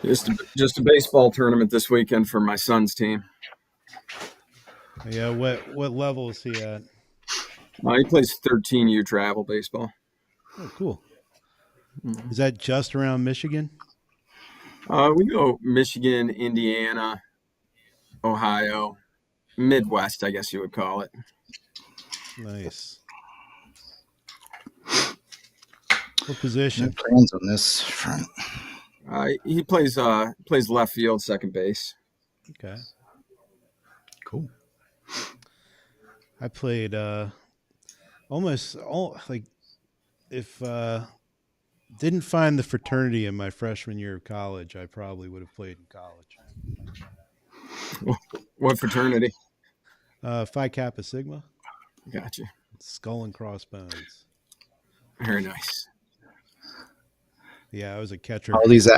Just a baseball tournament this weekend for my son's team. Yeah, what level is he at? He plays 13U travel baseball. Oh, cool. Mhm. Is that just around Michigan? We go Michigan, Indiana, Ohio, Midwest, I guess you would call it. Nice. What No position? plans on this front. He plays left field, second base. Okay. Cool. I played almost all like if didn't find the fraternity in my freshman year of college, I probably would have played in college. What fraternity? Phi Kappa Sigma, Gotcha. skull and crossbones. Very nice. Yeah, I was a catcher. All these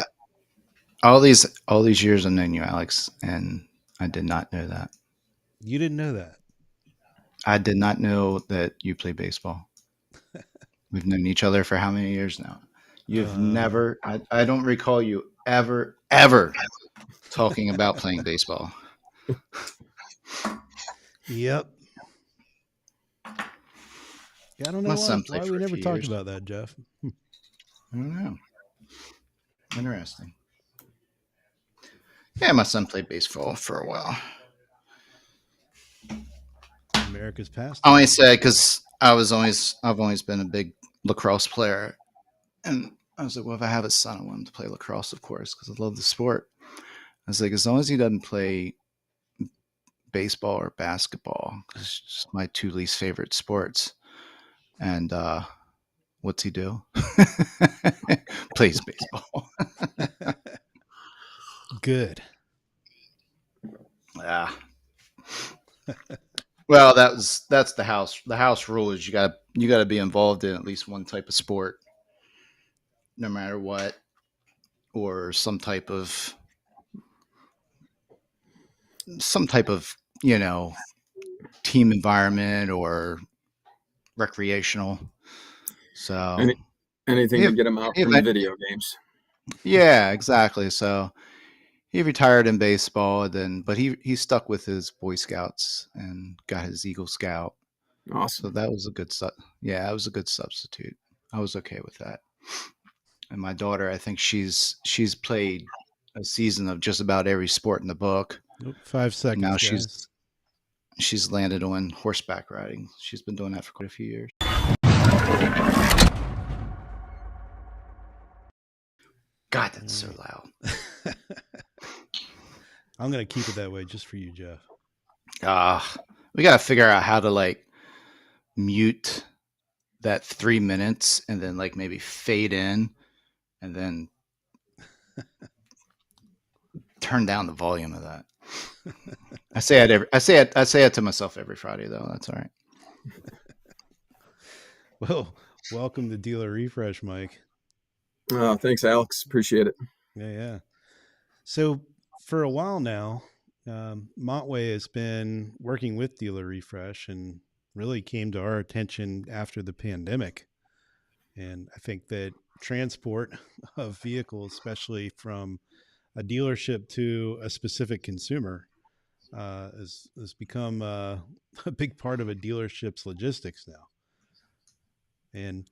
all these years I've known you, Alex, and I did not know that. You didn't know that. I did not know that you play baseball. We've known each other for how many years now? You've never, I don't recall you ever talking about playing baseball. Yep. Yeah, I don't know My son why played we for a never few talked years. about that, Jeff. I don't know. Interesting. Yeah, my son played baseball for a while. America's I pastime. only say because I've always been a big lacrosse player, and I was like, well, if I have a son, I want him to play lacrosse, of course, because I love the sport. I was like, as long as he doesn't play baseball or basketball, 'cause it's just my two least favorite sports. And what's he do? Plays baseball. Good. Yeah. Well, that's the house. The house rule is you gotta be involved in at least one type of sport, no matter what, or some type of team environment or recreational. So Any, Anything yeah, to get him out from the yeah, video games. yeah, exactly. So he retired in baseball, but he stuck with his Boy Scouts and got his Eagle Scout. So Awesome. that was a good yeah, that was a good substitute. I was okay with that. And my daughter, I think she's played a season of just about every sport in the book. Oh, 5 seconds, Now guys. she's landed on horseback riding. She's been doing that for quite a few years. God, that's so loud. I'm gonna keep it that way just for you, Jeff. We got to figure out how to mute that 3 minutes and then maybe fade in and then turn down the volume of that. I say it to myself every Friday though. That's all right. Well, welcome to Dealer Refresh, Mike. Thanks, Alex. Appreciate it. Yeah. So for a while now, Montway has been working with Dealer Refresh and really came to our attention after the pandemic. And I think that transport of vehicles, especially from a dealership to a specific consumer, has become a big part of a dealership's logistics now. And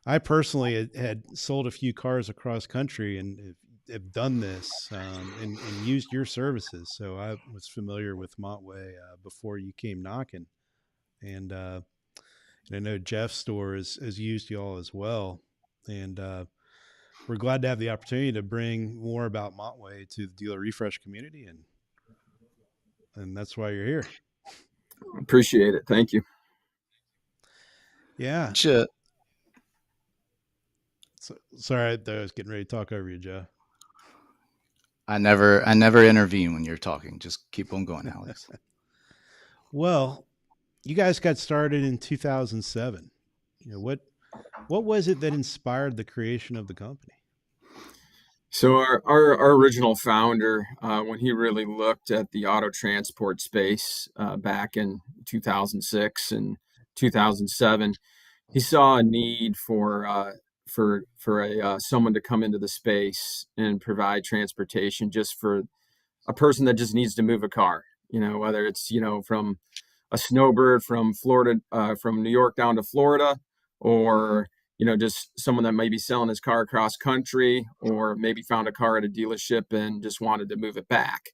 I personally had sold a few cars across country and have done this and used your services. So I was familiar with Montway before you came knocking. And I know Jeff's store has used you all as well. And we're glad to have the opportunity to bring more about Montway to the Dealer Refresh community. And that's why you're here. Appreciate it. Thank you. Yeah. Shit. So, sorry, I was getting ready to talk over you, Jeff. I never intervene when you're talking. Just keep on going, Alex. Well, you guys got started in 2007. What was it that inspired the creation of the company? So our original founder, when he really looked at the auto transport space back in 2006 and 2007, he saw a need for a someone to come into the space and provide transportation just for a person that just needs to move a car. Whether it's from a snowbird from Florida, from New York down to Florida, or just someone that may be selling his car across country, or maybe found a car at a dealership and just wanted to move it back.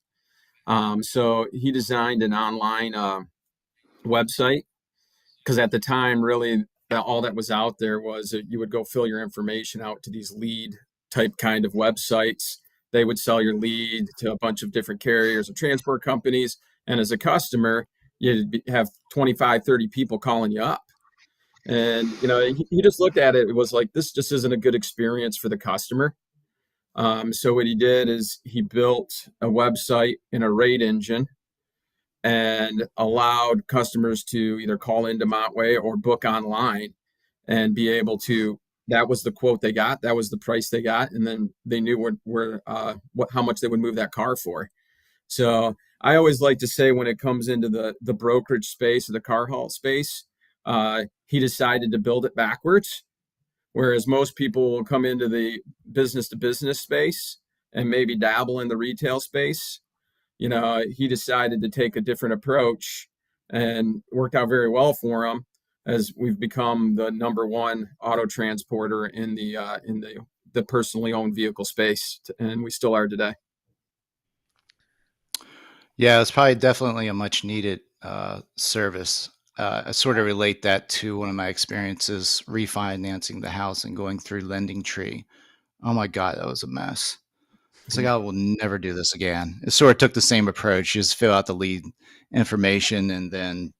So he designed an online website, because at the time, really, all that was out there was you would go fill your information out to these lead type kind of websites. They would sell your lead to a bunch of different carriers and transport companies. And as a customer, you'd have 25, 30 people calling you up. And, he just looked at it. It was like, this just isn't a good experience for the customer. So what he did is he built a website and a rate engine and allowed customers to either call into Montway or book online and be able to, that was the quote they got, that was the price they got, and then they knew how much they would move that car for. So I always like to say, when it comes into the brokerage space or the car haul space, he decided to build it backwards, whereas most people will come into the business to business space and maybe dabble in the retail space. He decided to take a different approach, and worked out very well for him, as we've become the number one auto transporter in the personally owned vehicle space, and we still are today. Yeah, it's probably definitely a much needed service. I sort of relate that to one of my experiences refinancing the house and going through Lending Tree. Oh my God, that was a mess. It's like, I will never do this again. It sort of took the same approach. You just fill out the lead information, and then,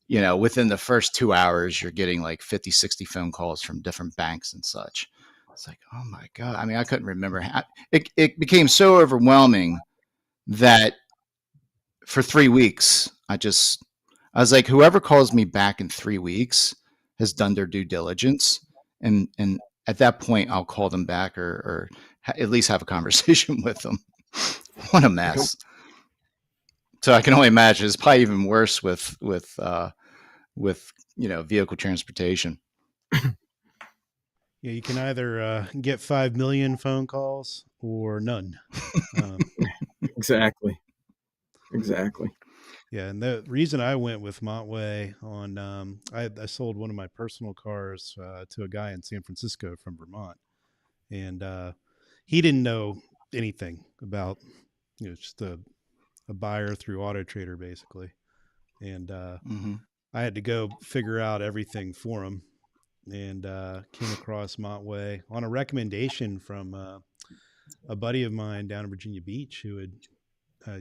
within the first 2 hours, you're getting like 50, 60 phone calls from different banks and such. It's like, oh my God. I mean, I couldn't remember. It became so overwhelming that for 3 weeks, I was like, whoever calls me back in 3 weeks has done their due diligence. And at that point, I'll call them back, or at least have a conversation with them. What a mess. So I can only imagine it's probably even worse with vehicle transportation. Yeah, you can either get 5 million phone calls or none. Exactly. Yeah, and the reason I went with Montway on, I sold one of my personal cars to a guy in San Francisco from Vermont, and he didn't know anything about, just a buyer through Auto Trader basically, and I had to go figure out everything for him, and came across Montway on a recommendation from a buddy of mine down in Virginia Beach who had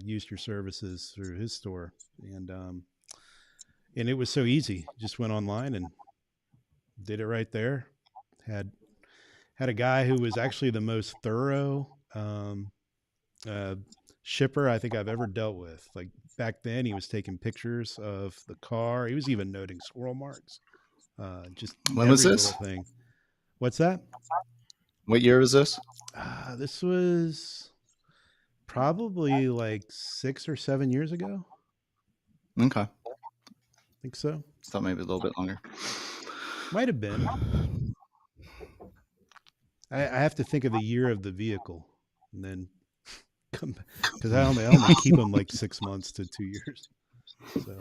used your services through his store, and it was so easy. Just went online and did it right there. Had a guy who was actually the most thorough shipper I think I've ever dealt with. Like, back then, he was taking pictures of the car. He was even noting squirrel marks. Just when was this? Thing. What's that? What year was this? This was probably like 6 or 7 years ago. Okay. I think so. Thought maybe a little bit longer. Might have been. I have to think of the year of the vehicle, and then come back, because I only keep them like 6 months to 2 years. So,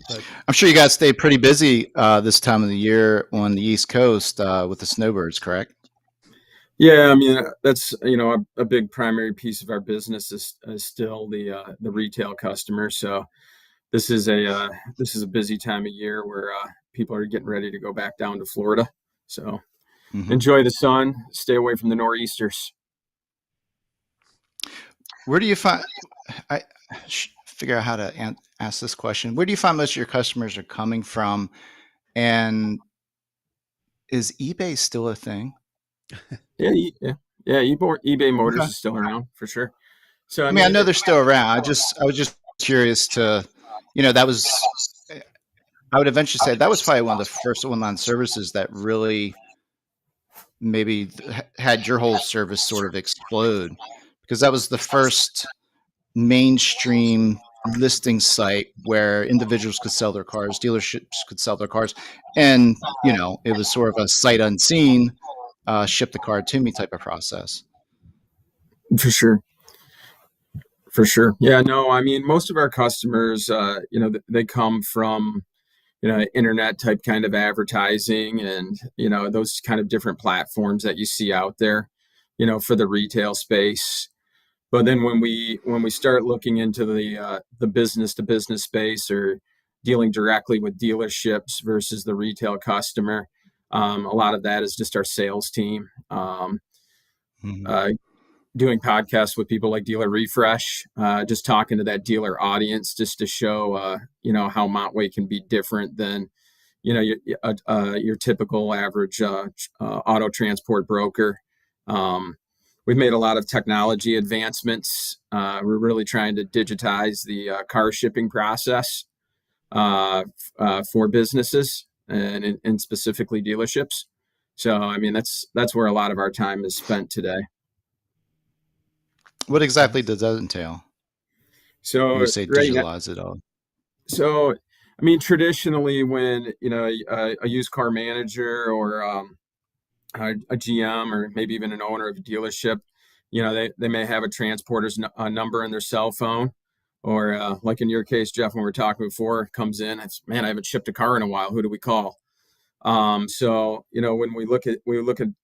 but I'm sure you guys stay pretty busy this time of the year on the East Coast with the snowbirds, correct? Yeah, I mean, that's a big primary piece of our business is still the retail customer. So this is a busy time of year where people are getting ready to go back down to Florida. So enjoy the sun, stay away from the nor'easters. Where do you find? I figure out how to ask this question. Where do you find most of your customers are coming from, and is eBay still a thing? Yeah. eBay Motors is still around for sure. So I mean, I know they're still around. I was just curious to, that was. I would eventually say that was probably one of the first online services that really maybe had your whole service sort of explode, because that was the first mainstream listing site where individuals could sell their cars, dealerships could sell their cars, and it was sort of a sight unseen, ship the car to me type of process. For sure. For sure. Yeah, no, I mean, most of our customers, they come from, internet type kind of advertising and, those kind of different platforms that you see out there, for the retail space. But then when we start looking into the business to business space or dealing directly with dealerships versus the retail customer, a lot of that is just our sales team. Uh, Doing podcasts with people like DealerRefresh, just talking to that dealer audience, just to show, how Montway can be different than, your typical average auto transport broker. We've made a lot of technology advancements. We're really trying to digitize the car shipping process for businesses and specifically dealerships. So, I mean, that's where a lot of our time is spent today. What exactly does that entail? So When you say right now, digitalize it all. so I mean, traditionally, when a used car manager or a GM or maybe even an owner of a dealership, they may have a transporter's number in their cell phone, or like in your case, Jeff, when we were talking before, comes in, it's, man, I haven't shipped a car in a while. Who do we call? So when we look at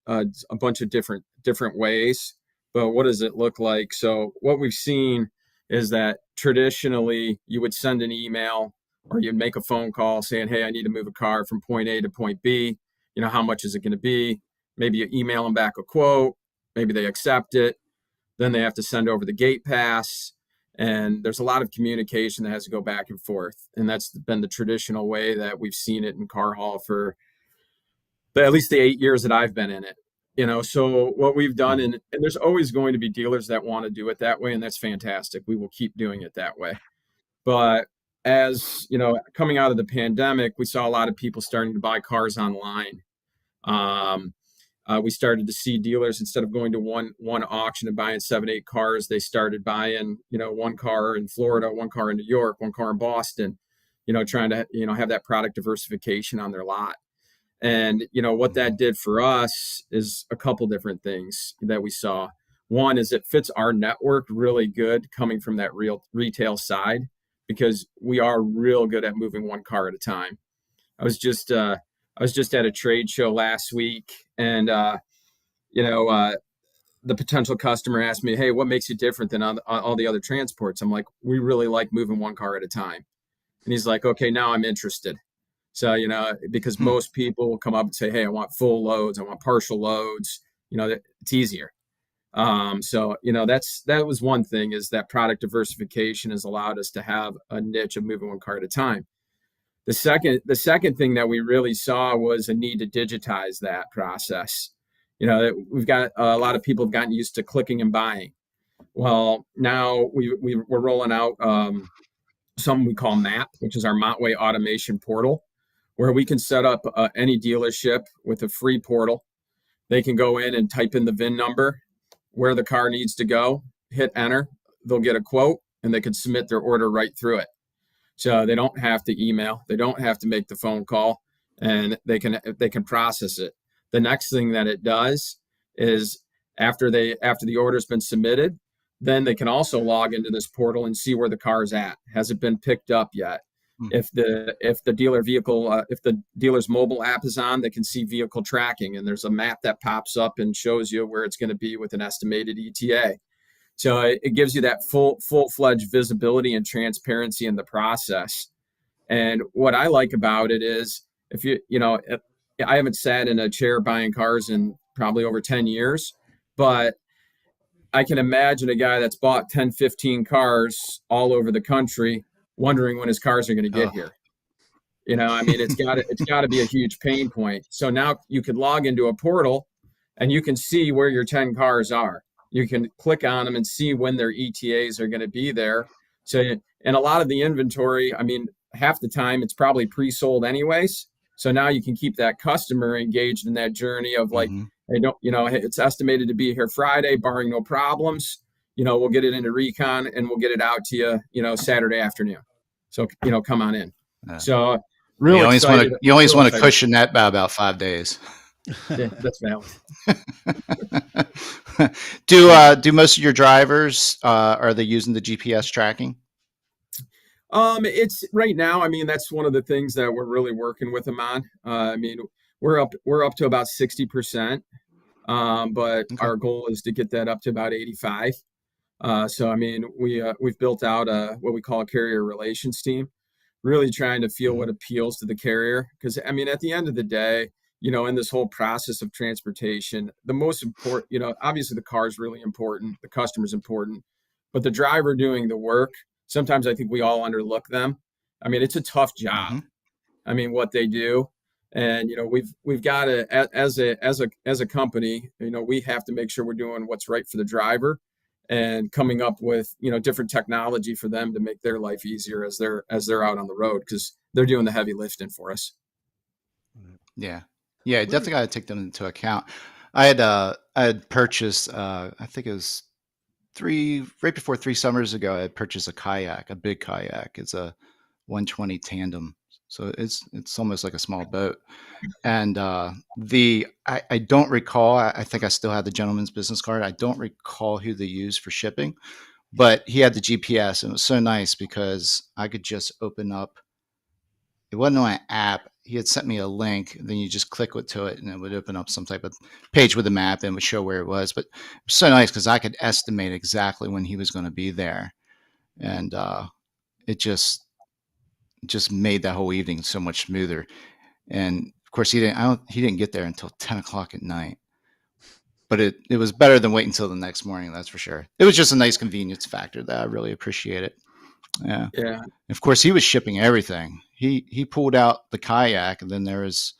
a bunch of different ways, but what does it look like? So what we've seen is that traditionally you would send an email or you'd make a phone call saying, hey, I need to move a car from point A to point B. How much is it going to be? Maybe you email them back a quote. Maybe they accept it. Then they have to send over the gate pass. And there's a lot of communication that has to go back and forth. And that's been the traditional way that we've seen it in Car Hall for at least the 8 years that I've been in it. So what we've done, and there's always going to be dealers that want to do it that way, and that's fantastic. We will keep doing it that way. But as coming out of the pandemic, we saw a lot of people starting to buy cars online. We started to see dealers, instead of going to one auction and buying 7-8 cars, they started buying one car in Florida, one car in New York, one car in Boston, trying to have that product diversification on their lot. And what that did for us is a couple different things that we saw. One is it fits our network really good coming from that real retail side, because we are real good at moving one car at a time. I was just at a trade show last week, and the potential customer asked me, hey, what makes you different than all the other transports? I'm like, we really like moving one car at a time. And he's like, okay, now I'm interested. So, because most people will come up and say, hey, I want full loads, I want partial loads, it's easier. So, that was one thing, is that product diversification has allowed us to have a niche of moving one car at a time. The second thing that we really saw was a need to digitize that process. We've got a lot of people have gotten used to clicking and buying. Well, now we're rolling out something we call MAP, which is our Montway automation portal, where we can set up any dealership with a free portal. They can go in and type in the VIN number, where the car needs to go, hit enter, they'll get a quote, and they can submit their order right through it. So they don't have to email, they don't have to make the phone call, and they can process it. The next thing that it does is after the order's been submitted, then they can also log into this portal and see where the car's at. Has it been picked up yet? If the dealer's mobile app is on, they can see vehicle tracking, and there's a map that pops up and shows you where it's going to be with an estimated ETA. So it gives you that full-fledged visibility and transparency in the process. And what I like about it is, if I haven't sat in a chair buying cars in probably over 10 years, but I can imagine a guy that's bought 10, 15 cars all over the country wondering when his cars are going to get here. I mean, it's got to be a huge pain point. So now you can log into a portal and you can see where your 10 cars are. You can click on them and see when their ETAs are going to be there. So, and a lot of the inventory, I mean, half the time it's probably pre-sold anyways. So now you can keep that customer engaged in that journey of like, hey, it's estimated to be here Friday, barring no problems. we'll get it into recon and we'll get it out to you, Saturday afternoon. So, come on in. So real excited. You always real want to excited. cushion that by about 5 days. Yeah, that's valid. Do most of your drivers are they using the GPS tracking? It's right now. I mean, that's one of the things that we're really working with them on. I mean, we're up to about 60%, but Okay. our goal is to get that up to about 85. So I mean, we've built out what we call a carrier relations team, really trying to feel what appeals to the carrier. Because I mean, at the end of the day, in this whole process of transportation, the most important, obviously the car is really important, the customer is important, but the driver doing the work, sometimes I think we all underlook them. I mean, it's a tough job. I mean, what they do. And we've got to, as a company, we have to make sure we're doing what's right for the driver and coming up with different technology for them to make their life easier as they're out on the road, because they're doing the heavy lifting for us. Yeah, definitely got to take them into account. I had purchased I think it was right before 3 summers ago. I had purchased a big kayak. It's a 120 tandem, so it's almost like a small boat. And I don't recall. I think I still have the gentleman's business card. I don't recall who they used for shipping, but he had the GPS, and it was so nice because I could just open up. It wasn't on an app. He had sent me a link. Then you just click to it, and it would open up some type of page with a map and would show where it was. But it was so nice because I could estimate exactly when he was going to be there, and it just made that whole evening so much smoother. And of course, he didn't get there until 10 o'clock at night. But it was better than waiting until the next morning. That's for sure. It was just a nice convenience factor that I really appreciate it. Yeah. Yeah. Of course, he was shipping everything. He pulled out the kayak, and then there was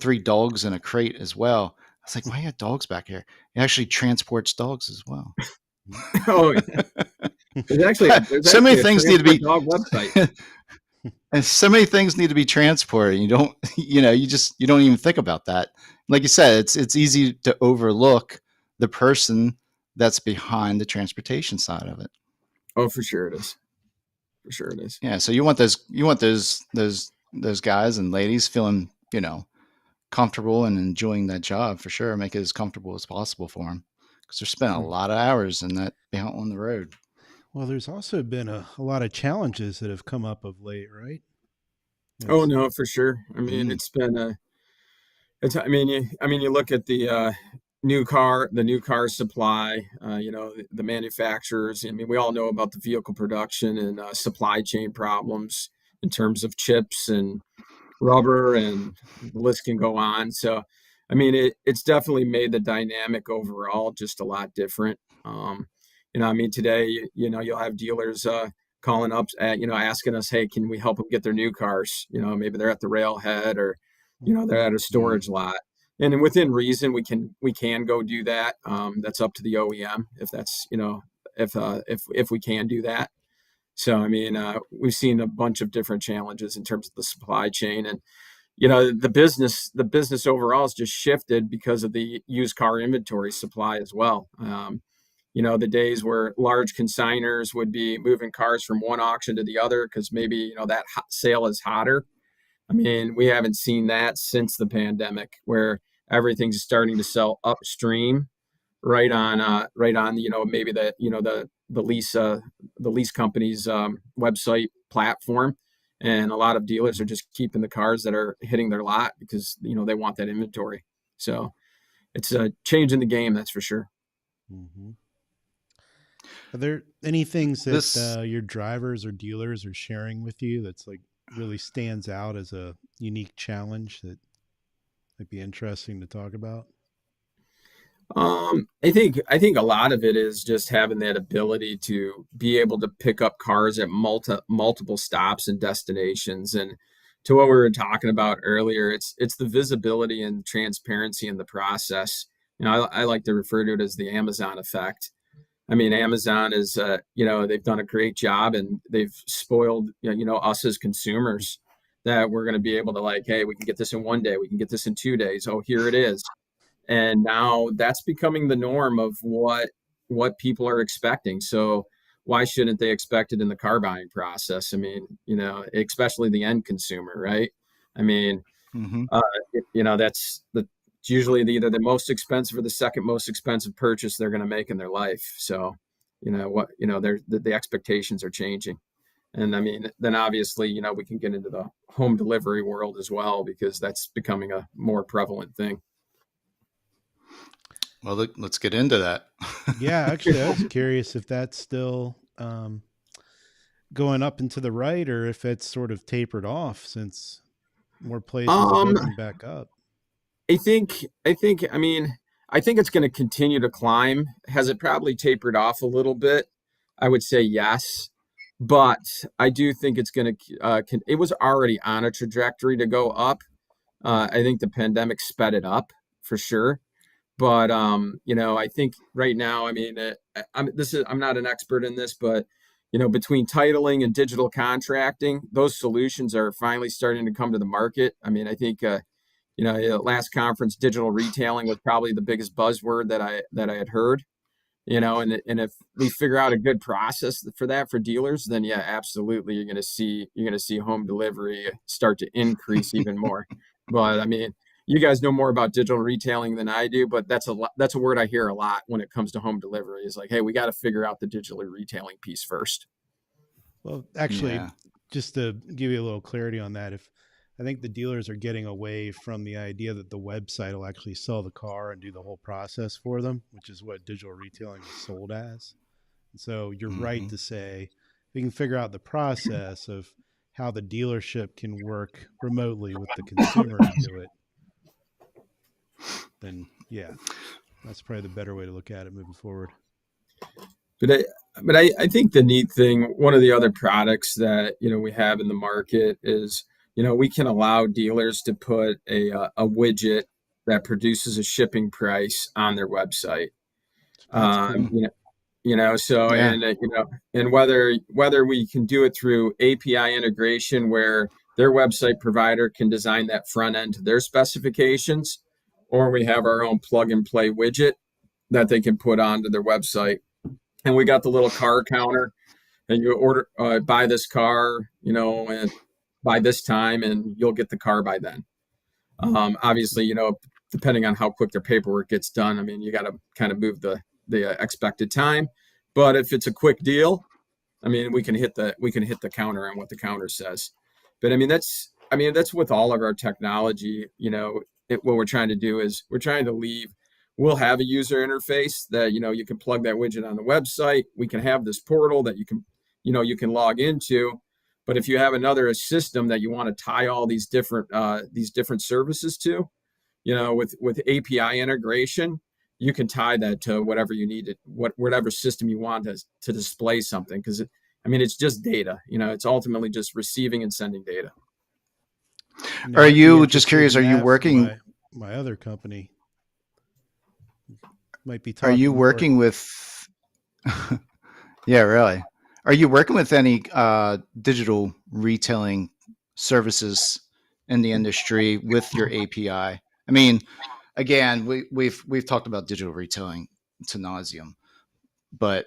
3 dogs in a crate as well. I was like, why you have dogs back here? He actually transports dogs as well. Oh, there's actually so many things need to be dog website. And so many things need to be transported. You don't, you don't even think about that. Like you said, it's easy to overlook the person that's behind the transportation side of it. Oh, for sure it is. For sure it is. Yeah. So you want those guys and ladies feeling, comfortable and enjoying that job for sure. Make it as comfortable as possible for them, because they're spending a lot of hours in that out on the road. Well, there's also been a lot of challenges that have come up of late, right? Oh no, for sure. I mean, it's been I mean, you look at the new car supply, the manufacturers. I mean, we all know about the vehicle production and supply chain problems in terms of chips and rubber, and the list can go on. So, I mean, it's definitely made the dynamic overall just a lot different. I mean, today, you'll have dealers calling up, asking us, hey, can we help them get their new cars? Maybe they're at the railhead, or, they're at a storage lot. And within reason, we can go do that. That's up to the OEM if that's, if we can do that. So, I mean, we've seen a bunch of different challenges in terms of the supply chain, and, the business overall has just shifted because of the used car inventory supply as well. The days where large consigners would be moving cars from one auction to the other because maybe, that sale is hotter. I mean, we haven't seen that since the pandemic, where everything's starting to sell upstream right on, maybe the lease company's website platform. And a lot of dealers are just keeping the cars that are hitting their lot because, they want that inventory. So it's a change in the game, that's for sure. Mm-hmm. Are there any things that your drivers or dealers are sharing with you that's like really stands out as a unique challenge that might be interesting to talk about? I think a lot of it is just having that ability to be able to pick up cars at multiple stops and destinations. And to what we were talking about earlier, it's the visibility and transparency in the process. I like to refer to it as the Amazon effect. I mean, Amazon is, they've done a great job, and they've spoiled, us as consumers, that we're going to be able to, like, hey, we can get this in 1 day, we can get this in 2 days. Oh, here it is. And now that's becoming the norm of what what people are expecting. So why shouldn't they expect it in the car buying process? I mean, especially the end consumer, right? I mean, Mm-hmm. that's it's usually either the most expensive or the second most expensive purchase they're going to make in their life. So, the expectations are changing. And I mean, then obviously, we can get into the home delivery world as well, because that's becoming a more prevalent thing. Well, let's get into that. Yeah, actually, I was curious if that's still going up and to the right, or if it's sort of tapered off since more places have Um, opened back up. I think it's going to continue to climb. Has it probably tapered off a little bit? I would say yes, but I do think it's going to. It was already on a trajectory to go up. I think the pandemic sped it up for sure. But I think right now, I mean, I'm not an expert in this, but between titling and digital contracting, those solutions are finally starting to come to the market. I mean, I think last conference, digital retailing was probably the biggest buzzword that I had heard. And if we figure out a good process for that for dealers, then yeah, absolutely, you're gonna see home delivery start to increase even more. But I mean, you guys know more about digital retailing than I do, but that's a word I hear a lot when it comes to home delivery. Is like, hey, we got to figure out the digital retailing piece first. Well, actually, Yeah. just to give you a little clarity on that, if I think the dealers are getting away from the idea that the website will actually sell the car and do the whole process for them, which is what digital retailing is sold as. And so you're right Mm-hmm. to say we can figure out the process of how the dealership can work remotely with the consumer to do it. Then yeah, that's probably the better way to look at it moving forward. But I think the neat thing, one of the other products that we have in the market is we can allow dealers to put a widget that produces a shipping price on their website. That's cool. Um, you know, so Yeah. and whether we can do it through API integration where their website provider can design that front end to their specifications, or we have our own plug and play widget that they can put onto their website. And we got the little car counter, and you order buy this car, and by this time, and you'll get the car by then. Obviously, depending on how quick their paperwork gets done, I mean, you got to kind of move the expected time. But if it's a quick deal, I mean, we can hit the counter on what the counter says. But I mean that's with all of our technology. What we're trying to do is we're trying to leave. We'll have a user interface that you can plug that widget on the website. We can have this portal that you can log into. But if you have another system that you want to tie all these different services to, with API integration, you can tie that to whatever you need, whatever system you want to display something. Because it's just data. It's ultimately just receiving and sending data. Now, Are I'd be you just interested curious? in Are you that for working? my other company. Might be Are you talking more. working with? Yeah, really. Are you working with any digital retailing services in the industry with your API? I mean, again, we've talked about digital retailing to nauseum, but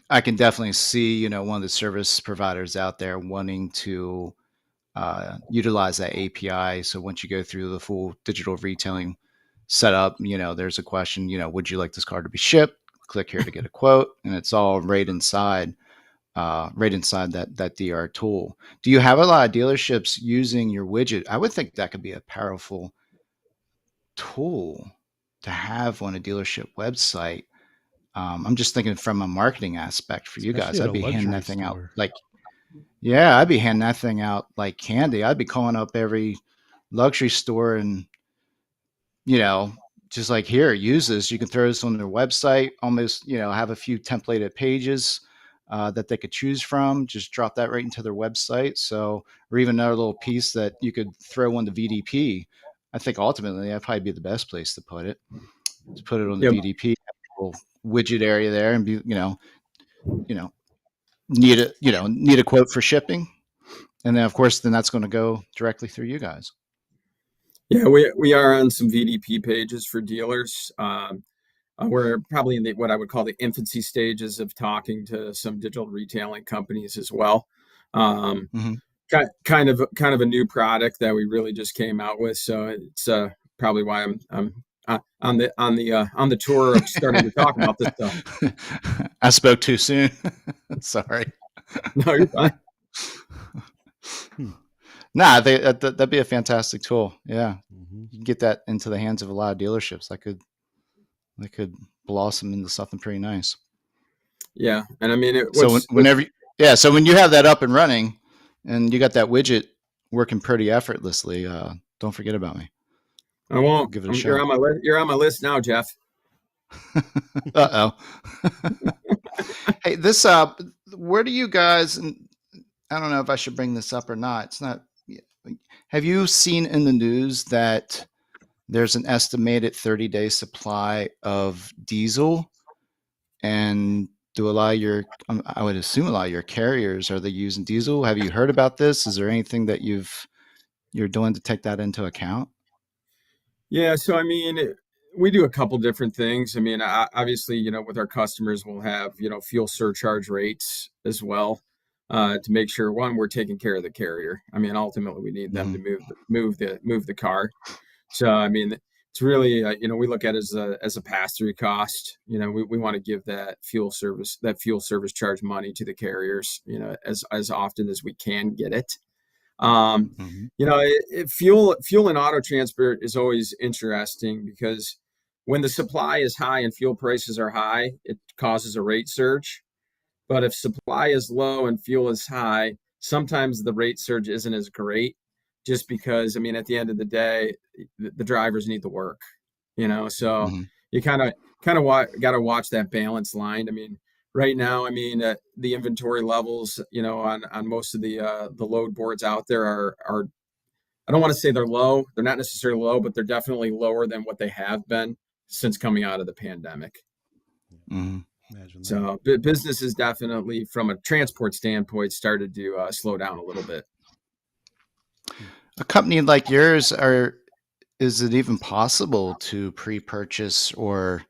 I can definitely see one of the service providers out there wanting to utilize that API. So once you go through the full digital retailing setup, there's a question, would you like this car to be shipped? Click here to get a quote, and it's all right inside that DR tool. Do you have a lot of dealerships using your widget? I would think that could be a powerful tool to have on a dealership website. I'm just thinking from a marketing aspect for you Especially guys. at I'd a be handing luxury that thing out store. like, yeah, I'd be handing that thing out like candy. I'd be calling up every luxury store and, you know, just like, here, use this. You can throw this on their website, almost, have a few templated pages that they could choose from. Just drop that right into their website. So, or even another little piece that you could throw on the VDP. I think ultimately that'd probably be the best place to put it. To put it on the Yep. VDP, little widget area there, and you know, need a quote for shipping, and then of course, then that's going to go directly through you guys. Yeah, we are on some VDP pages for dealers. we're probably in what I would call the infancy stages of talking to some digital retailing companies as well. Um, Mhm. kind of a new product that we really just came out with. So it's probably why I'm on the tour of starting to talk about this stuff. I spoke too soon. Sorry. No, you're fine. Hmm. Nah, that'd be a fantastic tool. Yeah, Mm-hmm. you can get that into the hands of a lot of dealerships. That could blossom into something pretty nice. Yeah, and I mean, So so when you have that up and running, and you got that widget working pretty effortlessly, don't forget about me. I won't. Give it a You're shot. on my list. You're on my list now, Jeff. Uh oh. Hey, where do you guys? And I don't know if I should bring this up or not. It's not. Have you seen in the news that there's an estimated 30-day supply of diesel, and do a lot of your, I would assume a lot of your carriers, are they using diesel? Have you heard about this? Is there anything that you're doing to take that into account? Yeah, so I mean, we do a couple different things. I mean, obviously, with our customers, we'll have fuel surcharge rates as well, to make sure one, we're taking care of the carrier. I mean, ultimately, we need them to Mm-hmm. move the car. So I mean, it's really we look at it as a pass through cost. We want to give that fuel service charge money to the carriers, as often as we can get it. Um, Mm-hmm. fuel and auto transport is always interesting because when the supply is high and fuel prices are high, it causes a rate surge. But if supply is low and fuel is high, sometimes the rate surge isn't as great, just because, I mean, at the end of the day, the drivers need to work, so Mm-hmm. you kind of got to watch that balance line. I mean, right now, I mean, the inventory levels, on most of the load boards out there are, I don't want to say they're low. They're not necessarily low, but they're definitely lower than what they have been since coming out of the pandemic. Mm-hmm. Imagine that. So business is definitely, from a transport standpoint, started to slow down a little bit. A company like yours, is it even possible to pre-purchase, or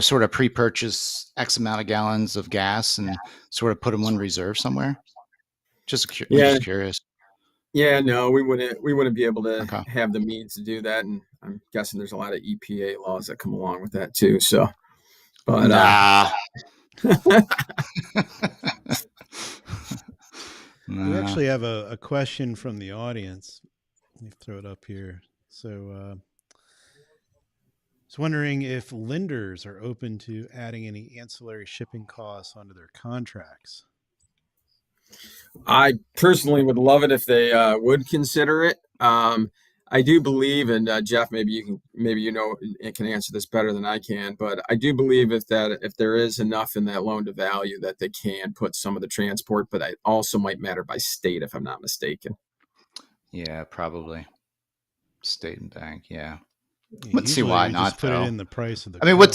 sort of pre-purchase X amount of gallons of gas and sort of put them on reserve somewhere? I'm Yeah, just curious. yeah, no, we wouldn't be able to Okay. have the means to do that, and I'm guessing there's a lot of EPA laws that come along with that too. So, but Nah. We Nah. actually have a question from the audience. Let me throw it up here. So, I was wondering if lenders are open to adding any ancillary shipping costs onto their contracts. I personally would love it if they would consider it. I do believe, and Jeff, maybe it can answer this better than I can, but I do believe if there is enough in that loan to value that they can put some of the transport, but it also might matter by state if I'm not mistaken. Yeah, probably state and bank. Yeah. Yeah, Let's see usually why we just not put it though. in the price of the I mean, car. what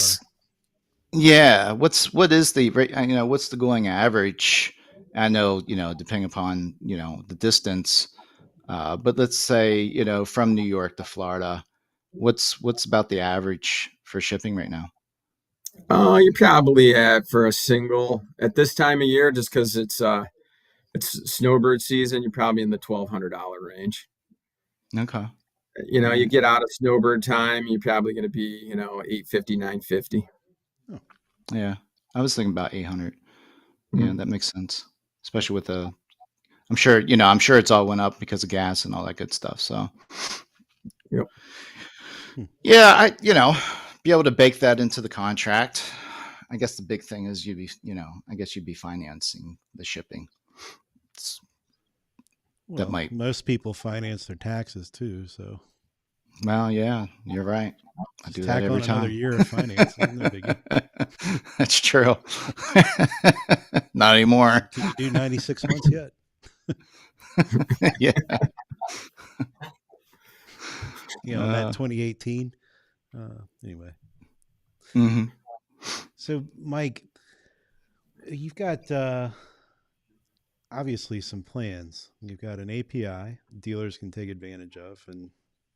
is the rate? What's the going average? I know, depending upon, the distance, but let's say, from New York to Florida, what's about the average for shipping right now? You're probably at, for a single at this time of year, just because it's snowbird season, you're probably in the $1,200 range. Okay. All You right. get out of snowbird time, you're probably going to be, 850, 950. Oh, Yeah. I was thinking about 800. Yeah, Mm, that makes sense. Especially with I'm sure it's all went up because of gas and all that good stuff. So, yep. hmm. yeah, be able to bake that into the contract. I guess the big thing is I guess you'd be financing the shipping. It's, that Well, might, most people finance their taxes too, so well, yeah, you're right. I just do that tack every on another time. year of financing. No biggie. That's true. Not anymore. Can you do 96 months yet? Yeah. On that Uh, 2018. Anyway, mhm. so Mike, you've got obviously some plans. You've got an API dealers can take advantage of, and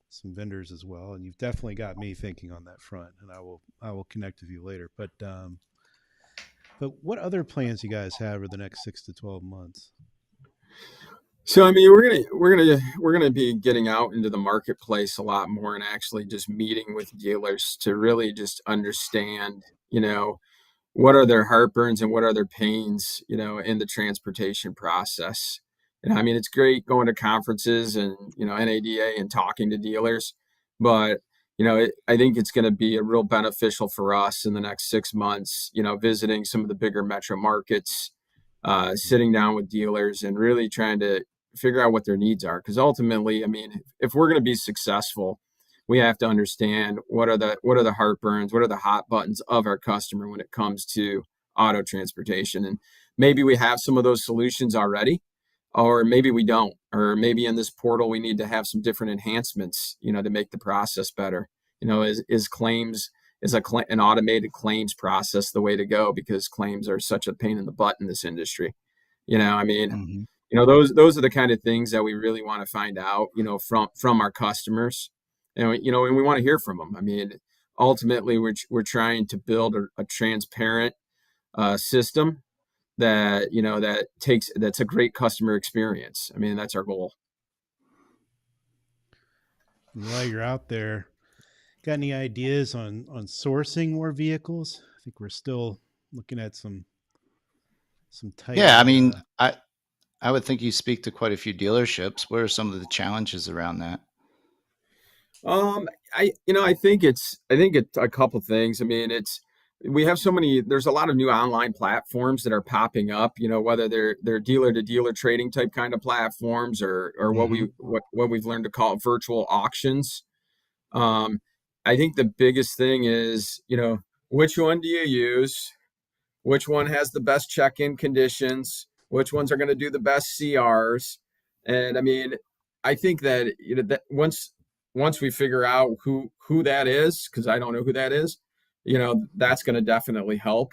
some vendors as well, and you've definitely got me thinking on that front. And I will connect with you later. But what other plans you guys have for the next 6 to 12 months? So I mean, we're gonna be getting out into the marketplace a lot more, and actually just meeting with dealers to really just understand, what are their heartburns and what are their pains, in the transportation process. I mean, it's great going to conferences and, NADA and talking to dealers, but, I think it's going to be a real beneficial for us in the next 6 months, visiting some of the bigger metro markets, sitting down with dealers and really trying to figure out what their needs are. Because ultimately, I mean, if we're going to be successful, we have to understand what are the heartburns, what are the hot buttons of our customer when it comes to auto transportation. And maybe we have some of those solutions already, or maybe we don't, or maybe in this portal we need to have some different enhancements, to make the process better. An automated claims process the way to go, because claims are such a pain in the butt in this industry. I mean, Mm-hmm. those are the kind of things that we really want to find out, from our customers. And we want to hear from them. I mean, ultimately, we're trying to build a transparent system that's a great customer experience. I mean, that's our goal. And while you're out there, got any ideas on sourcing more vehicles? I think we're still looking at some tight. Yeah, I mean, I would think you speak to quite a few dealerships. What are some of the challenges around that? I think it's a couple things. I mean, there's a lot of new online platforms that are popping up, whether they're dealer to dealer trading type kind of platforms, or Mm-hmm. what we've learned to call virtual auctions. I think the biggest thing is, which one do you use? Which one has the best check-in conditions, which ones are going to do the best CRs. And I mean, I think that, that once we figure out who that is, because I don't know who that is, that's going to definitely help.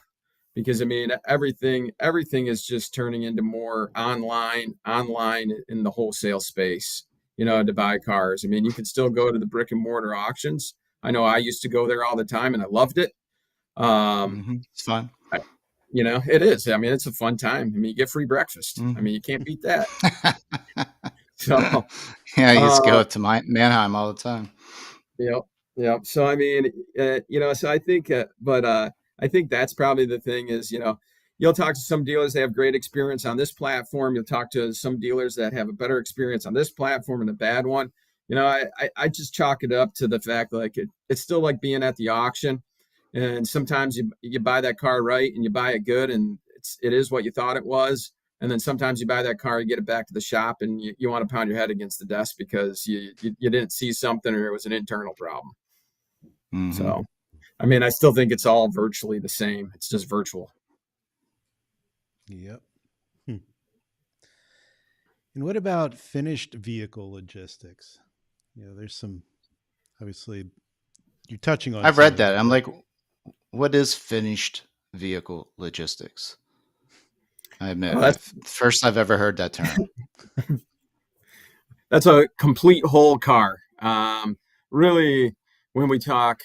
Because I mean, everything is just turning into more online in the wholesale space, to buy cars. I mean, you can still go to the brick and mortar auctions. I know I used to go there all the time and I loved it. Mm-hmm. It's fun. It is. I mean, it's a fun time. I mean, you get free breakfast. I mean, you can't beat that. So, Yeah, I used to go uh, up to Manheim all the time. Yep. Yep. So, I mean, so I think, I think that's probably the thing is, you'll talk to some dealers that have great experience on this platform. You'll talk to some dealers that have a better experience on this platform and a bad one. I just chalk it up to the fact, like, it's still like being at the auction. And sometimes you buy that car right and you buy it good and it is what you thought it was. And then sometimes you buy that car, you get it back to the shop, and you want to pound your head against the desk because you didn't see something or it was an internal problem. Mm-hmm. So, I mean, I still think it's all virtually the same. It's just virtual. Yep. And what about finished vehicle logistics? There's some, obviously, you're touching on I've some read of it, that. I'm but like, what is finished vehicle logistics? I admit, Well, first I've ever heard that term. that's a complete whole car. Really, when we talk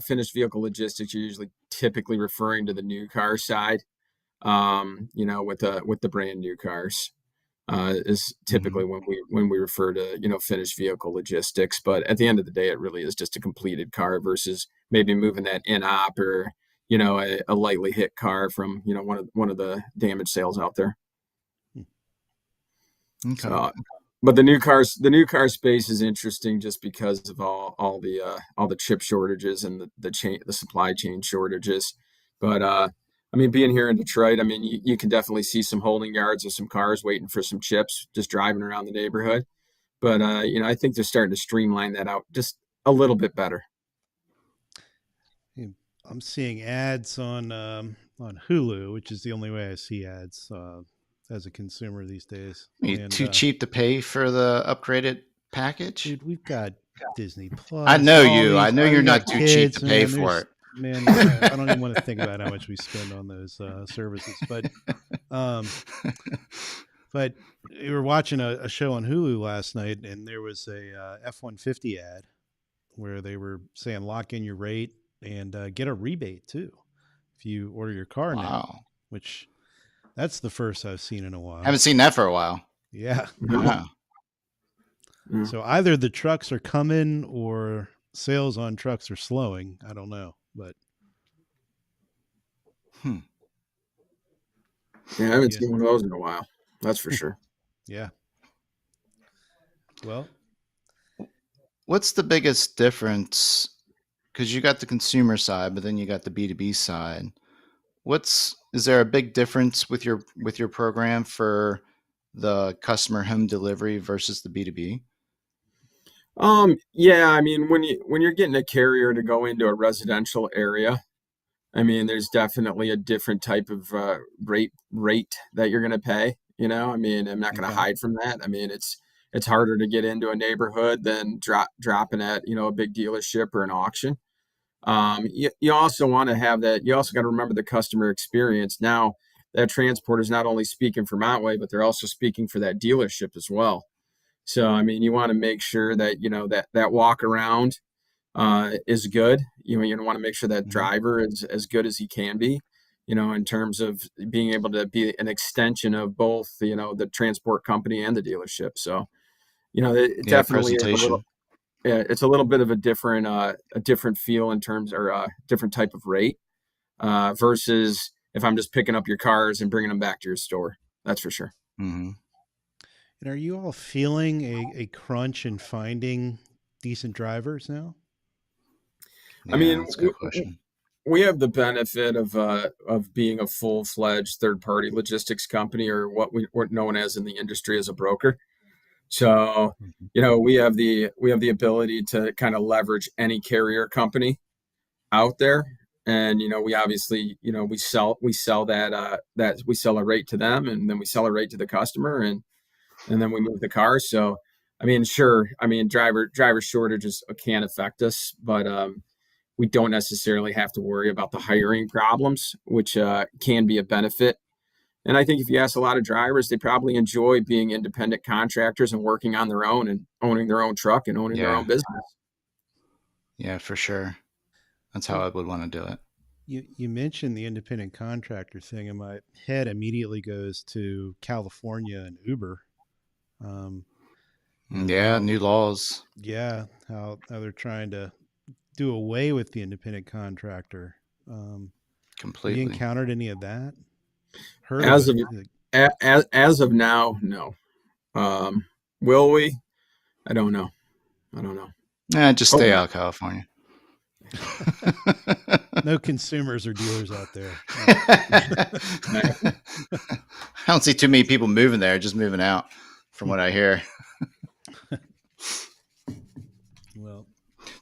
finished vehicle logistics, you're usually typically referring to the new car side. With the brand new cars. Is typically Mm-hmm. when we refer to finished vehicle logistics. But at the end of the day, it really is just a completed car versus maybe moving that in op, or a lightly hit car from one of the damage sales out there. Okay. So, but the new car space is interesting just because of all the chip shortages and the supply chain shortages. But I mean, being here in Detroit, I mean, you can definitely see some holding yards of some cars waiting for some chips, just driving around the neighborhood. But I think they're starting to streamline that out just a little bit better. I'm seeing ads on Hulu, which is the only way I see ads as a consumer these days. Are you And too cheap to pay for the upgraded package? dude, we've got Disney I Plus, know all you. I these. know We you're got not too cheap to kids, pay man. for There's it. man. I don't even want to think about how much we spend on those services. But But we were watching a show on Hulu last night, and there was a F-150 ad where they were saying lock in your rate and get a rebate too if you order your car now, Wow. which that's the first I've seen in a while. Haven't seen that for a while. Yeah. Wow. So either the trucks are coming or sales on trucks are slowing. I don't know, but Yeah, I haven't seen one of those in a while. That's for sure. Yeah. Well, What's the biggest difference? Because you got the consumer side, but then you got the B2B side. Is there a big difference with your program for the customer home delivery versus the B2B? Yeah, I mean, when you're getting a carrier to go into a residential area, I mean, there's definitely a different type of rate that you're going to pay. You know, I mean, I'm not going to hide from that. I mean, it's harder to get into a neighborhood than dropping at, you know, a big dealership or an auction. You also want to have that. You also got to remember the customer experience. Now, that transporter is not only speaking for Montway, but they're also speaking for that dealership as well. So, I mean, you want to make sure that, you know, that walk around is good. You want to make sure that driver is as good as he can be, you know, in terms of being able to be an extension of both, you know, the transport company and the delership. So, you know, it definitely is a little, it's a little bit of a different feel in terms, or a different type of rate versus if I'm just picking up your cars and bringing them back to your store. That's for sure. Mm-hmm. And are you all feeling a crunch in finding decent drivers now? Yeah, I mean, that's a good question. We have the benefit of being a full-fledged third-party logistics company, or what we're known as in the industry as a broker. So, you know, we have the ability to kind of leverage any carrier company out there, and you know, we obviously, you know, we sell that we sell a rate to them, and then we sell a rate to the customer, and then we move the car. So, I mean, sure, I mean, driver shortages can affect us, but we don't necessarily have to worry about the hiring problems, which can be a benefit. And I think if you ask a lot of drivers, they probably enjoy being independent contractors and working on their own and owning their own truck and owning their own business. Yeah, for sure. That's how I would want to do it. You mentioned the independent contractor thing, and my head immediately goes to California and Uber. New laws. Yeah, how they're trying to do away with the independent contractor. Completely. Have you encountered any of that? As of now, no. Will we? I don't know. Just stay out of California. No consumers or dealers out there. I don't see too many people moving there, just moving out from what I hear. Well,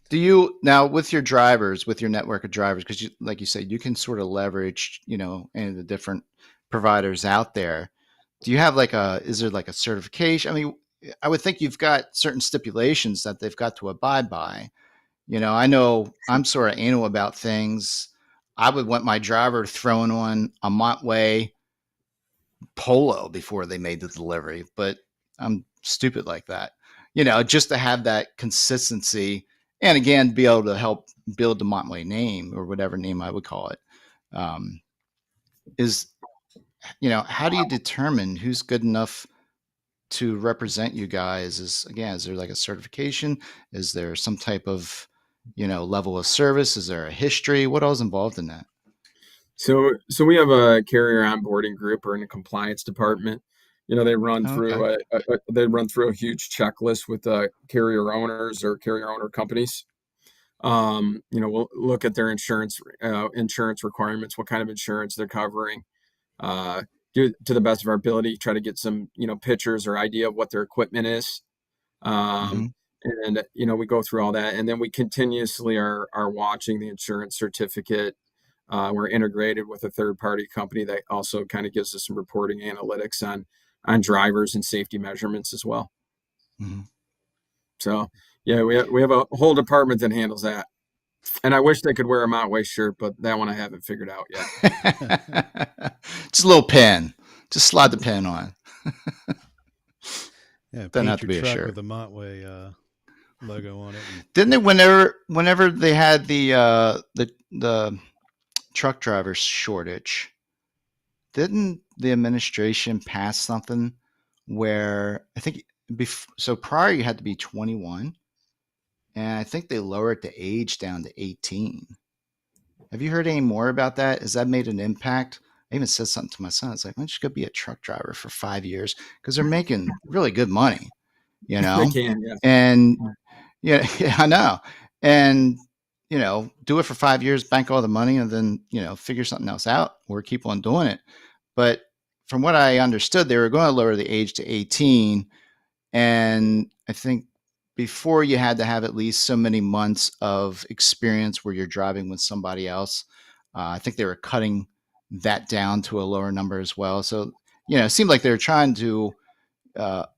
do you now with your drivers, with your network of drivers, because you, like you said, you can sort of leverage, you know, any of the different providers out there. Do you have is there like a certification? I mean, I would think you've got certain stipulations that they've got to abide by. You know, I know I'm sort of anal about things. I would want my driver throwing on a Montway Polo before they made the delivery, but I'm stupid like that. You know, just to have that consistency and again, be able to help build the Montway name or whatever name I would call it. Is, you know, how do you determine who's good enough to represent you guys? Is there like a certification? Is there some type of, you know, level of service? Is there a history? What all is involved in that? So we have a carrier onboarding group or in a compliance department. You know, they run through a huge checklist with carrier owners or carrier owner companies. You know, we'll look at their insurance requirements, what kind of insurance they're covering. Do to the best of our ability, try to get some, you know, pictures or idea of what their equipment is. And, you know, we go through all that, and then we continuously are watching the insurance certificate. We're integrated with a third-party company that also kind of gives us some reporting analytics on drivers and safety measurements as well. Mm-hmm. So, yeah, we have a whole department that handles that. And I wish they could wear a Montway shirt, but that one I haven't figured out yet. Just a little pin. Just slide the pin on. Yeah, Doesn't have paint to your be a truck shirt. with a Montway logo on it. Didn't they whenever they had the truck driver shortage? Didn't the administration pass something where I think so prior you had to be 21, and I think they lowered the age down to 18. Have you heard any more about that? Has that made an impact? I even said something to my son. It's like, why don't you go be a truck driver for 5 years? Because they're making really good money, you They know? can, yeah. And yeah, yeah, I know. And, do it for 5 years, bank all the money, and then, figure something else out or keep on doing it. But from what I understood, they were going to lower the age to 18. And I think before you had to have at least so many months of experience where you're driving with somebody else. I think they were cutting that down to a lower number as well. So, it seemed like they were trying to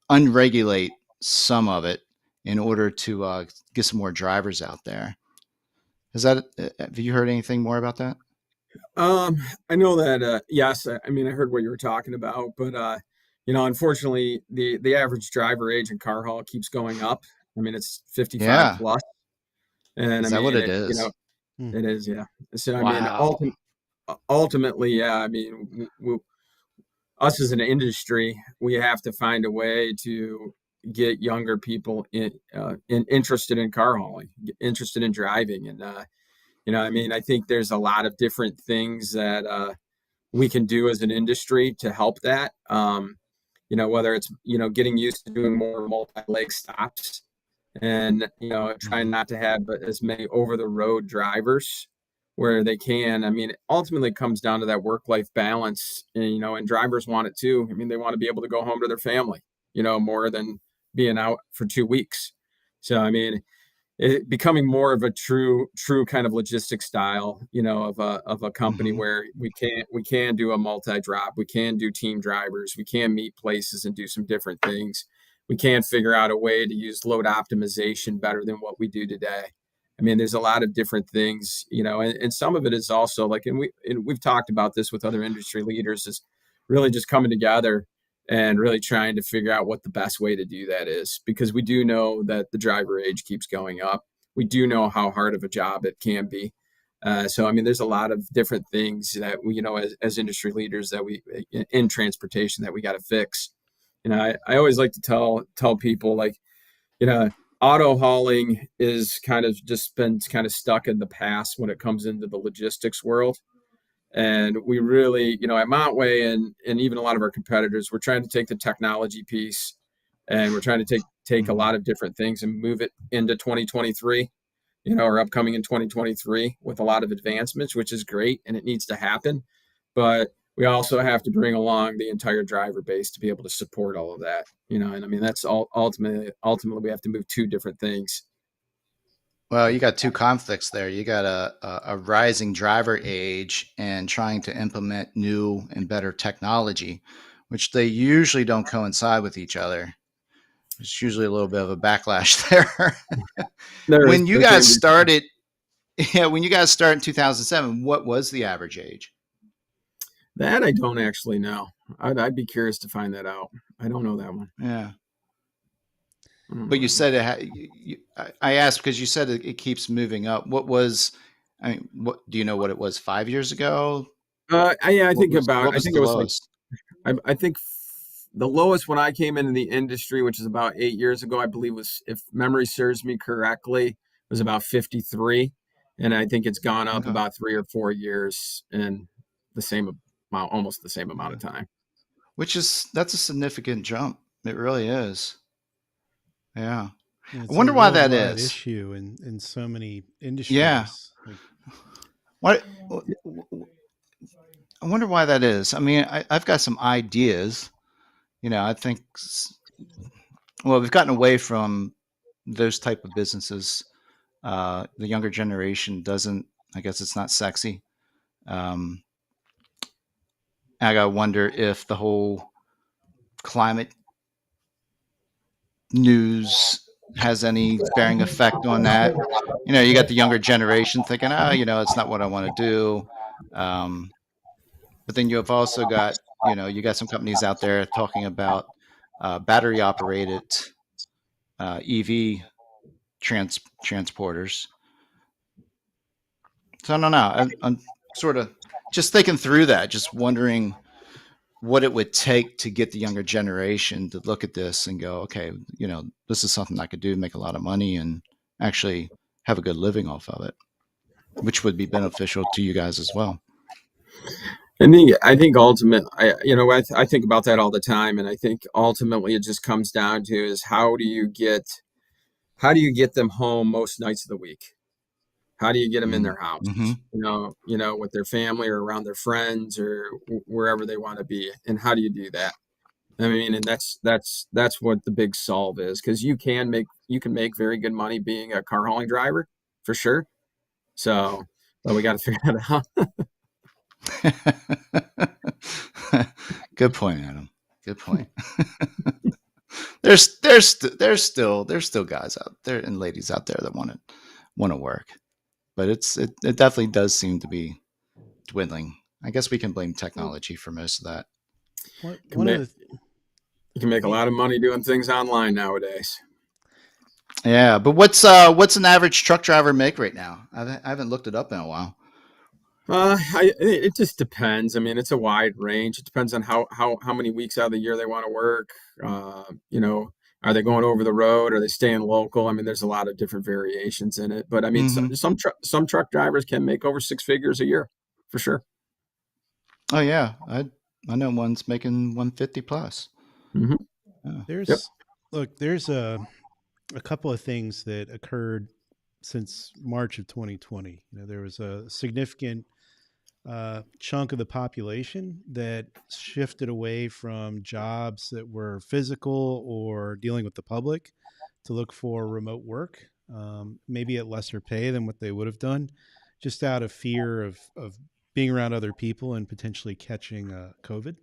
unregulate some of it in order to get some more drivers out there. Have you heard anything more about that? I know that, yes, I mean, I heard what you were talking about, but, unfortunately, the average driver age in car haul keeps going up. I mean, it's 55 Yeah. plus. And I Is that what mean, it is? Hmm. it is, yeah. So, I mean, Wow. ultimately, yeah, I mean, us as an industry, we have to find a way to get younger people interested in car hauling, interested in driving. And, I mean, I think there's a lot of different things that we can do as an industry to help that. Whether it's, getting used to doing more multi-leg stops and, trying Mm-hmm. not to have as many over the road drivers where they can. I mean, ultimately it comes down to that work-life balance, and drivers want it too. I mean, they want to be able to go home to their family, more than being out for 2 weeks. So, I mean, becoming more of a true kind of logistic style, of a company Mm-hmm. where we can do a multi-drop, we can do team drivers, we can meet places and do some different things. We can figure out a way to use load optimization better than what we do today. I mean, there's a lot of different things, and some of it is also like, and we've talked about this with other industry leaders, is really just coming together and really trying to figure out what the best way to do that is, because we do know that the driver age keeps going up. We do know how hard of a job it can be. So, I mean, there's a lot of different things that we, as industry leaders that we in transportation that we got to fix. I always like to tell people, like, you know, auto hauling is kind of just been kind of stuck in the past when it comes into the logistics world. And we really, at Montway and even a lot of our competitors, we're trying to take the technology piece and we're trying to take a Mm-hmm. lot of different things and move it into 2023, or upcoming in 2023 with a lot of advancements, which is great and it needs to happen. But we also have to bring along the entire driver base to be able to support all of that, and I mean, that's all ultimately we have to move two different things. Well, you got two conflicts there. You got a rising driver age and trying to implement new and better technology, which they usually don't coincide with each other. There's usually a little bit of a backlash there. When you There guys can be. started, yeah, when you guys started in 2007, what was the average age? That I don't actually know. I'd be curious to find that out. I don't know that one. Yeah. I don't But know you that one. said I asked because you said it keeps moving up. I mean, do you know what it was 5 years ago? Yeah, What I was think the it was like, lowest? I think the lowest when I came into the industry, which is about 8 years ago, I believe was, if memory serves me correctly, was about 53, and I think it's gone up Okay. about 3 or 4 years in the same amount, almost the same amount of time. That's a significant jump. It really is. Yeah. Yeah, I it's a wonder why that worldwide is. issue in so many Yeah. industries. Like, What I wonder why that is. I mean, I've got some ideas. I think we've gotten away from those type of businesses. The younger generation doesn't. I guess it's not sexy. Um, I gotta wonder if the whole climate news has any bearing effect on that. You got the younger generation thinking, it's not what I want to do. But then you have also got You got some companies out there talking about battery operated EV transporters. So I don't know. I'm sort of just thinking through that, just wondering what it would take to get the younger generation to look at this and go, okay, this is something I could do, make a lot of money, and actually have a good living off of it, which would be beneficial to you guys as well. And I think ultimately, I think about that all the time, and I think ultimately it just comes down to is how do you get them home most nights of the week? How do you get them in their Mm-hmm. houses? With their family or around their friends or wherever they want to be, and how do you do that? I mean, and that's what the big solve is, because you can make very good money being a car hauling driver for sure. So, but we got to figure that out. Good point, Adam. Good point. there's still guys out there and ladies out there that want to work, but it definitely does seem to be dwindling. I guess we can blame technology for most of that. One of the You can make a lot of money doing things online nowadays. Yeah, but what's an average truck driver make right now? I haven't looked it up in a while. It just depends. I mean, it's a wide range. It depends on how many weeks out of the year they want to work. Are they going over the road? Are they staying local? I mean, there's a lot of different variations in it. But I mean, some truck drivers can make over six figures a year, for sure. Oh yeah, I know one's making 150 plus. Mm-hmm. There's a couple of things that occurred since March of 2020. There was a significant chunk of the population that shifted away from jobs that were physical or dealing with the public to look for remote work, maybe at lesser pay than what they would have done, just out of fear of being around other people and potentially catching COVID.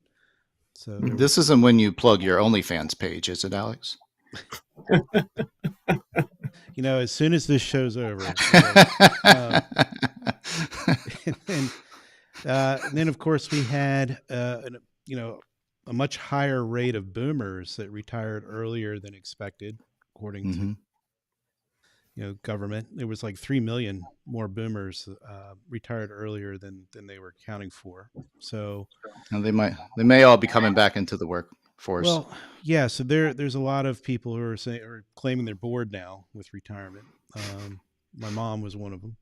So this isn't when you plug your OnlyFans page, is it, Alex? As soon as this show's over. And then, of course, we had a much higher rate of boomers that retired earlier than expected, according to government. There was like 3 million more boomers retired earlier than they were accounting for. So, and they may all be coming back into the workforce. Well, yeah. So there's a lot of people who are claiming they're bored now with retirement. My mom was one of them,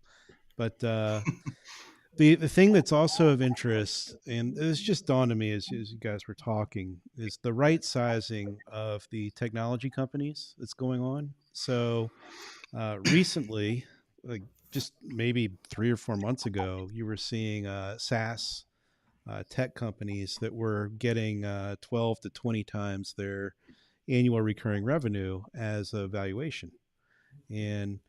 but the thing that's also of interest, and this just dawned on me as you guys were talking, is the right sizing of the technology companies that's going on. So recently, like just maybe 3 or 4 months ago, you were seeing SaaS tech companies that were getting 12 to 20 times their annual recurring revenue as a valuation. And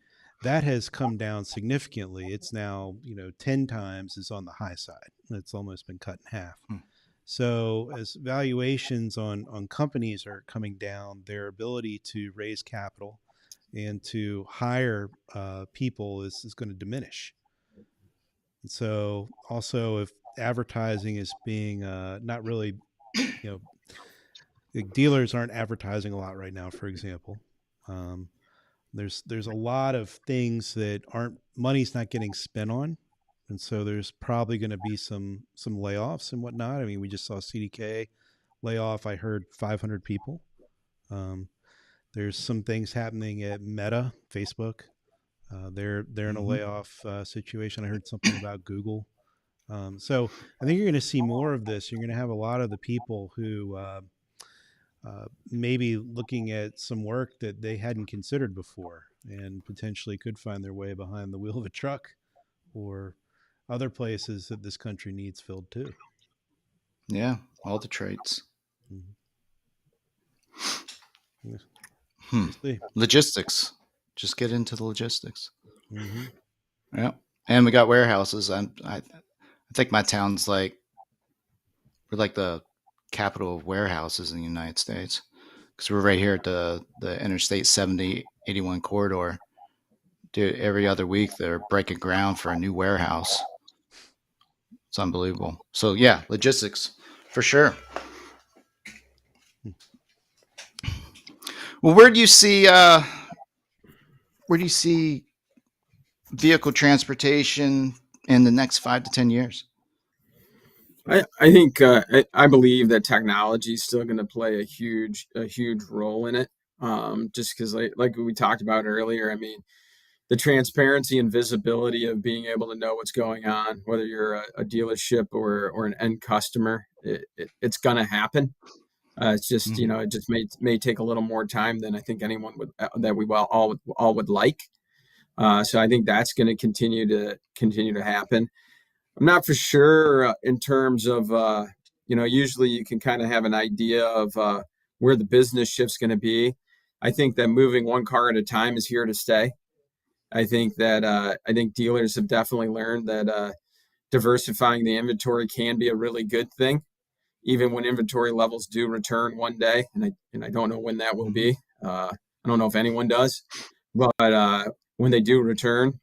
that has come down significantly. It's now, 10 times is on the high side. It's almost been cut in half. So as valuations on companies are coming down, their ability to raise capital and to hire people is going to diminish. And so also if advertising is being not really, dealers aren't advertising a lot right now, for example. There's a lot of things that money's not getting spent on, and so there's probably going to be some layoffs and whatnot. I mean, we just saw CDK layoff. I heard 500 people. There's some things happening at Meta, Facebook. They're in a layoff situation. I heard something about Google. So I think you're going to see more of this. You're going to have a lot of the people who maybe looking at some work that they hadn't considered before and potentially could find their way behind the wheel of a truck or other places that this country needs filled too. Yeah, all the traits. Logistics. Just get into the logistics. Yeah, and we got warehouses. I think my town's we're like the capital of warehouses in the United States, because we're right here at the Interstate 70-81 corridor. Dude, every other week they're breaking ground for a new warehouse. It's unbelievable. So yeah, logistics For sure. Well, where do you see vehicle transportation in the next 5 to 10 years? I think I believe that technology is still going to play a huge role in it. Just because like we talked about earlier, I mean, the transparency and visibility of being able to know what's going on, whether you're a dealership or an end customer, it's going to happen. It's just it just may take a little more time than I think anyone would that we all would like. So I think that's going to continue to happen. I'm not for sure in terms of usually you can kind of have an idea of where the business shift's going to be. I think that moving one car at a time is here to stay. I think dealers have definitely learned that diversifying the inventory can be a really good thing, even when inventory levels do return one day. And I don't know when that will be. I don't know if anyone does, but when they do return,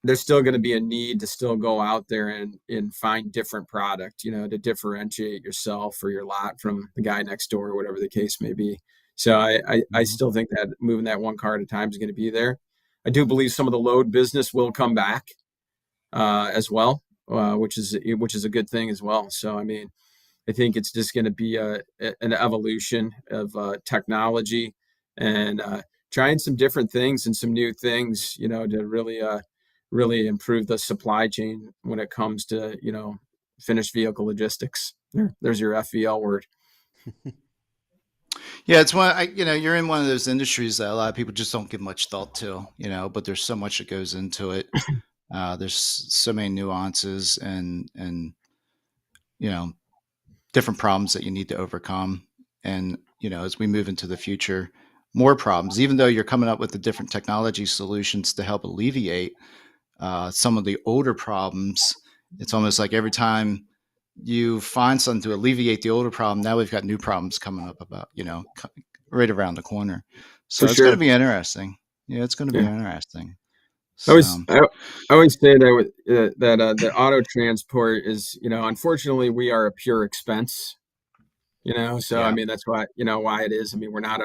there's still going to be a need to still go out there and find different product, to differentiate yourself or your lot from the guy next door or whatever the case may be. So I still think that moving that one car at a time is going to be there. I do believe some of the load business will come back as well, which is a good thing as well. So, I mean, I think it's just going to be an evolution of technology and trying some different things and some new things, to really improve the supply chain when it comes to, finished vehicle logistics. There's your FVL word. Yeah, it's you're in one of those industries that a lot of people just don't give much thought to, but there's so much that goes into it. There's so many nuances and different problems that you need to overcome. And, as we move into the future, more problems, even though you're coming up with the different technology solutions to help alleviate some of the older problems. It's almost like every time you find something to alleviate the older problem, now we've got new problems coming up about, right around the corner. So it's going to be interesting. Yeah, it's going to be interesting. So. I always say that the auto transport is, unfortunately we are a pure expense, so I mean that's why it is. I mean, we're not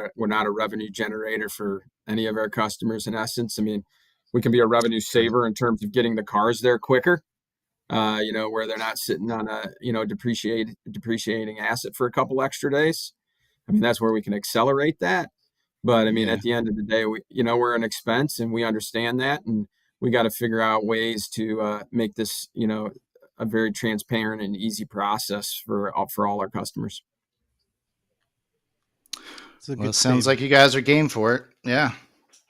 a revenue generator for any of our customers in essence. I mean, we can be a revenue saver in terms of getting the cars there quicker, where they're not sitting on a depreciating asset for a couple extra days. I mean, that's where we can accelerate that. But I mean, at the end of the day, we're an expense and we understand that, and we got to figure out ways to make this, a very transparent and easy process for all our customers. Well, it sounds like you guys are game for it. Yeah.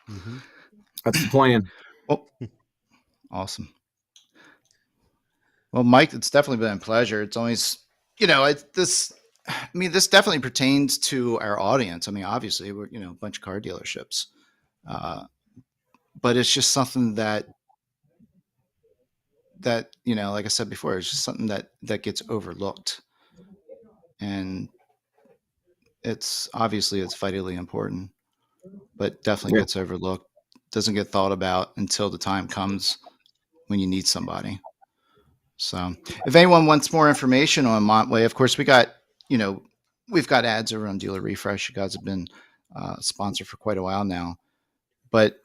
Mm-hmm. That's the plan. Well, awesome. Well, Mike, it's definitely been a pleasure. It's always, this definitely pertains to our audience. I mean, obviously we're, a bunch of car dealerships, but it's just something that, like I said before, it's just something that gets overlooked, and it's vitally important, but definitely gets overlooked. Doesn't get thought about until the time comes when you need somebody. So if anyone wants more information on Montway, of course, we've got ads over on DealerRefresh. You guys have been sponsored for quite a while now. But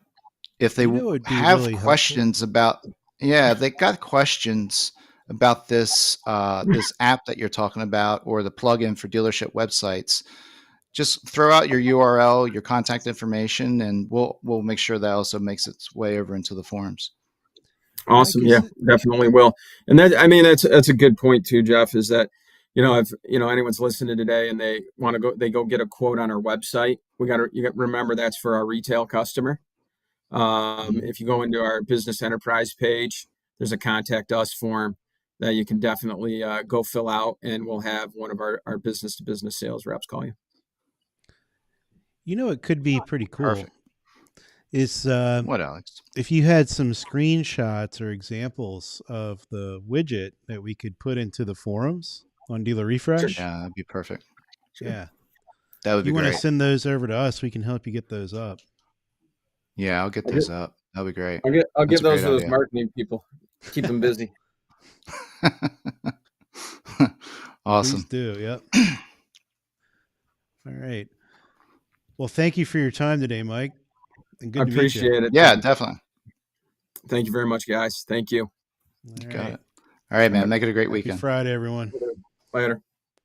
if they have really questions if they got questions about this this app that you're talking about, or the plugin for dealership websites, just throw out your URL, your contact information, and we'll make sure that also makes its way over into the forums. Awesome. Yeah, definitely will. And that's a good point too, Jeff, is that, if, anyone's listening today and they want to go get a quote on our website, you got to remember that's for our retail customer. If you go into our business enterprise page, there's a contact us form that you can definitely go fill out, and we'll have one of our business to business sales reps call you. It could be pretty cool. Perfect. Is what, Alex? If you had some screenshots or examples of the widget that we could put into the forums on DealerRefresh? Yeah, that'd be perfect. Sure. Yeah, that would be great. If you want to send those over to us, we can help you get those up. Yeah, I'll get those up. That'll be great. I'll give those to those marketing people. Keep them busy. Awesome. Please do. Yep. All right. Well, thank you for your time today, Mike. And good I to meet you. appreciate it. Yeah, definitely. Thank you very much, guys. Thank you. All Got right. it. All right, man. All right. Make it a great Happy weekend. Friday, everyone. Later.